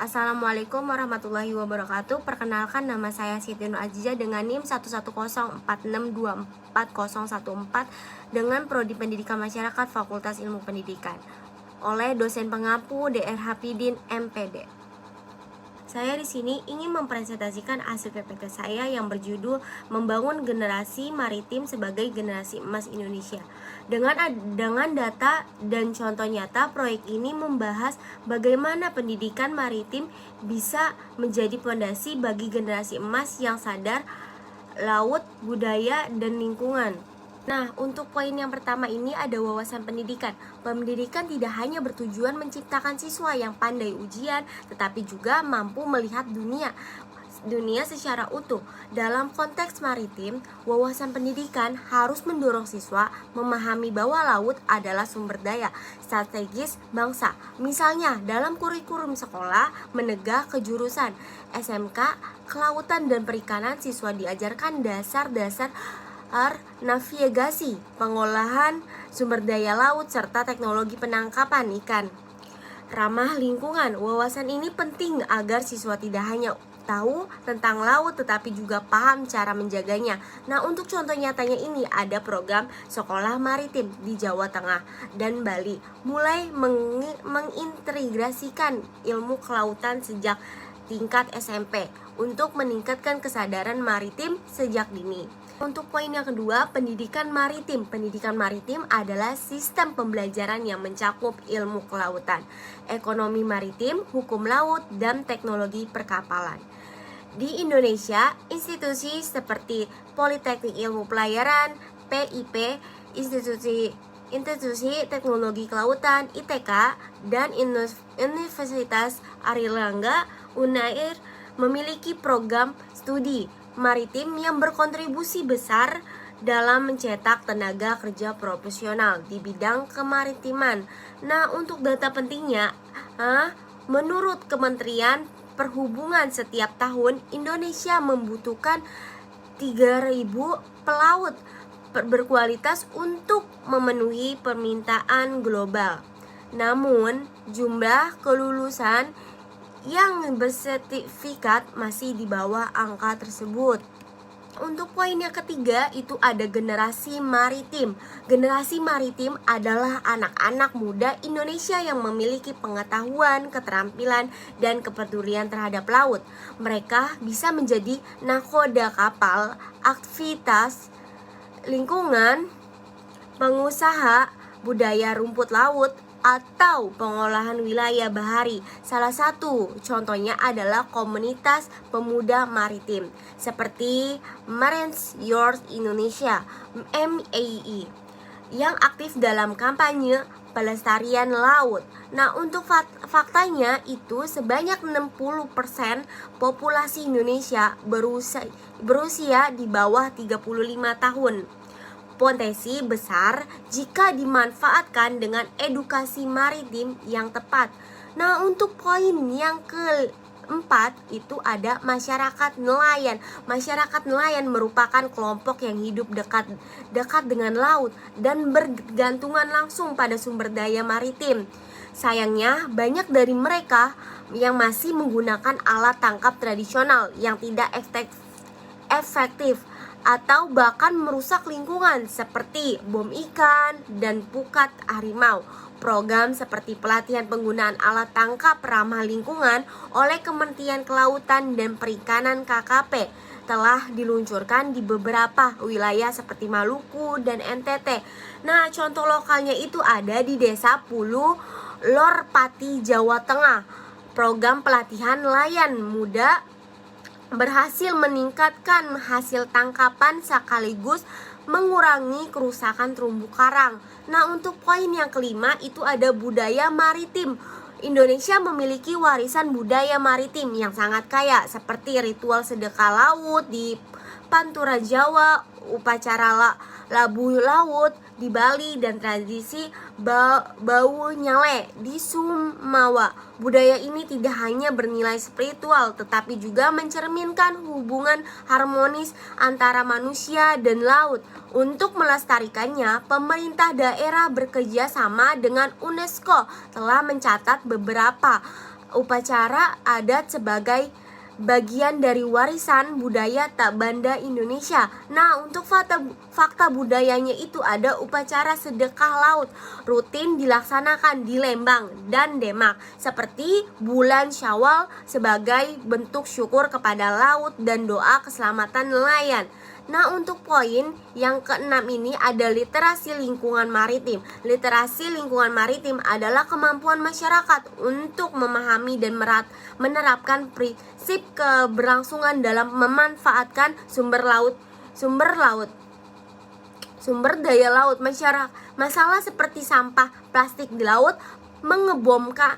Assalamualaikum warahmatullahi wabarakatuh. Perkenalkan, nama saya Siti Nur Azizah dengan NIM 11046240014 dengan Prodi Pendidikan Masyarakat Fakultas Ilmu Pendidikan oleh dosen pengampu Dr. Hafidin MPD. Saya di sini ingin mempresentasikan hasil PPT saya yang berjudul Membangun Generasi Maritim sebagai Generasi Emas Indonesia. Dengan data dan contoh nyata, proyek ini membahas bagaimana pendidikan maritim bisa menjadi fondasi bagi generasi emas yang sadar laut, budaya, dan lingkungan. Nah, untuk poin yang pertama ini ada wawasan pendidikan. Pendidikan tidak hanya bertujuan menciptakan siswa yang pandai ujian, tetapi juga mampu melihat dunia secara utuh. Dalam konteks maritim, wawasan pendidikan harus mendorong siswa memahami bahwa laut adalah sumber daya strategis bangsa. Misalnya, dalam kurikulum sekolah menegah kejurusan SMK Kelautan dan Perikanan, siswa diajarkan dasar-dasar navigasi, pengolahan sumber daya laut, serta teknologi penangkapan ikan. Ramah lingkungan. Wawasan ini penting agar siswa tidak hanya tahu tentang laut tetapi juga paham cara menjaganya. Nah, untuk contoh nyatanya ini ada program sekolah maritim di Jawa Tengah dan Bali, mulai mengintegrasikan ilmu kelautan sejak tingkat SMP untuk meningkatkan kesadaran maritim sejak dini. Untuk poin yang kedua, pendidikan maritim. Pendidikan maritim adalah sistem pembelajaran yang mencakup ilmu kelautan, ekonomi maritim, hukum laut, dan teknologi perkapalan. Di Indonesia, institusi seperti Politeknik Ilmu Pelayaran, PIP, Institusi Teknologi Kelautan, ITK, dan Universitas Airlangga, UNAIR, memiliki program studi maritim yang berkontribusi besar dalam mencetak tenaga kerja profesional di bidang kemaritiman. Nah, untuk data pentingnya, menurut Kementerian Perhubungan, setiap tahun Indonesia membutuhkan 3.000 pelaut berkualitas untuk memenuhi permintaan global. Namun, jumlah kelulusan yang bersertifikat masih di bawah angka tersebut. Untuk poin yang ketiga itu ada generasi maritim. Generasi maritim adalah anak-anak muda Indonesia yang memiliki pengetahuan, keterampilan, dan kepedulian terhadap laut. Mereka bisa menjadi nakoda kapal, aktivitas lingkungan, pengusaha budaya rumput laut, atau pengolahan wilayah bahari. Salah satu contohnya adalah komunitas pemuda maritim seperti Marines Youth Indonesia (MAI) yang aktif dalam kampanye pelestarian laut. Nah, untuk faktanya itu sebanyak 60% populasi Indonesia berusia di bawah 35 tahun. Potensi besar jika dimanfaatkan dengan edukasi maritim yang tepat. Nah, untuk poin yang keempat itu ada masyarakat nelayan. Masyarakat nelayan merupakan kelompok yang hidup dekat dengan laut dan bergantungan langsung pada sumber daya maritim. Sayangnya, banyak dari mereka yang masih menggunakan alat tangkap tradisional yang tidak efektif atau bahkan merusak lingkungan seperti bom ikan dan pukat harimau. Program seperti pelatihan penggunaan alat tangkap ramah lingkungan oleh Kementerian Kelautan dan Perikanan (KKP) telah diluncurkan di beberapa wilayah seperti Maluku dan NTT. Nah, contoh lokalnya itu ada di Desa Pulu, Lor Pati, Jawa Tengah. Program pelatihan nelayan muda berhasil meningkatkan hasil tangkapan sekaligus mengurangi kerusakan terumbu karang. Nah, untuk poin yang kelima itu ada budaya maritim. Indonesia memiliki warisan budaya maritim yang sangat kaya seperti ritual sedekah laut di Pantura Jawa, upacara labu laut di Bali, dan tradisi bau nyale di Sumawa. Budaya ini tidak hanya bernilai spiritual tetapi juga mencerminkan hubungan harmonis antara manusia dan laut. Untuk melestarikannya, pemerintah daerah bekerja sama dengan UNESCO telah mencatat beberapa upacara adat sebagai bagian dari warisan budaya tak benda Indonesia. Nah, untuk fakta budayanya itu ada upacara sedekah laut rutin dilaksanakan di Lembang dan Demak seperti bulan Syawal sebagai bentuk syukur kepada laut dan doa keselamatan nelayan. Nah, untuk poin yang keenam ini ada literasi lingkungan maritim. Literasi lingkungan maritim adalah kemampuan masyarakat untuk memahami dan menerapkan prinsip keberlangsungan dalam memanfaatkan sumber daya laut. Masalah seperti sampah plastik di laut mengebomkan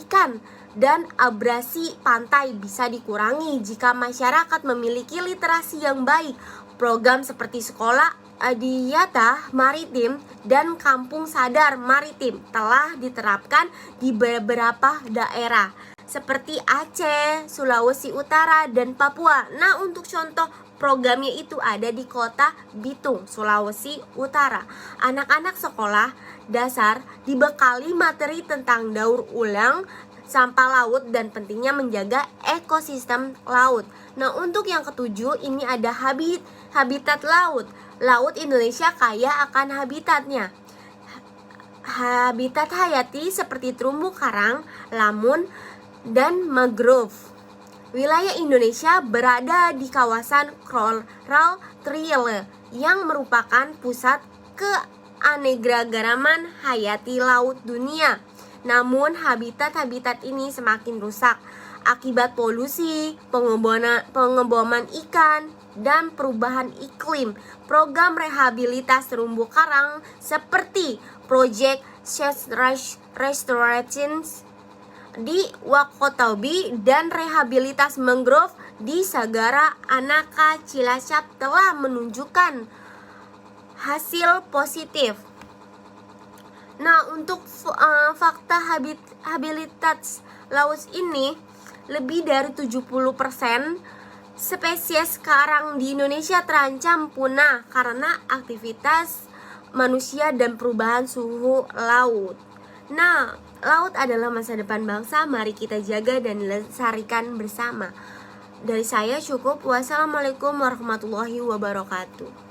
ikan dan abrasi pantai bisa dikurangi jika masyarakat memiliki literasi yang baik. Program seperti sekolah adiwiyata maritim dan kampung sadar maritim telah diterapkan di beberapa daerah seperti Aceh, Sulawesi Utara, dan Papua. Nah, untuk contoh programnya itu ada di kota Bitung, Sulawesi Utara. Anak-anak sekolah dasar dibekali materi tentang daur ulang sampah laut dan pentingnya menjaga ekosistem laut. Nah, untuk yang ketujuh ini ada habitat laut. Laut Indonesia kaya akan habitatnya. Habitat hayati seperti terumbu karang, lamun, dan mangrove. Wilayah Indonesia berada di kawasan Coral Triangle yang merupakan pusat keanekaragaman hayati laut dunia. Namun habitat ini semakin rusak akibat polusi, pengeboman ikan, dan perubahan iklim. Program rehabilitas terumbu karang seperti Project Restoration di Wakatobi dan rehabilitas mangrove di Sagara Anaka Cilacap telah menunjukkan hasil positif. Nah, untuk fakta habitat laut ini, lebih dari 70% spesies karang di Indonesia terancam punah karena aktivitas manusia dan perubahan suhu laut. Nah, laut adalah masa depan bangsa, mari kita jaga dan lestarikan bersama. Dari saya cukup. Wassalamualaikum warahmatullahi wabarakatuh.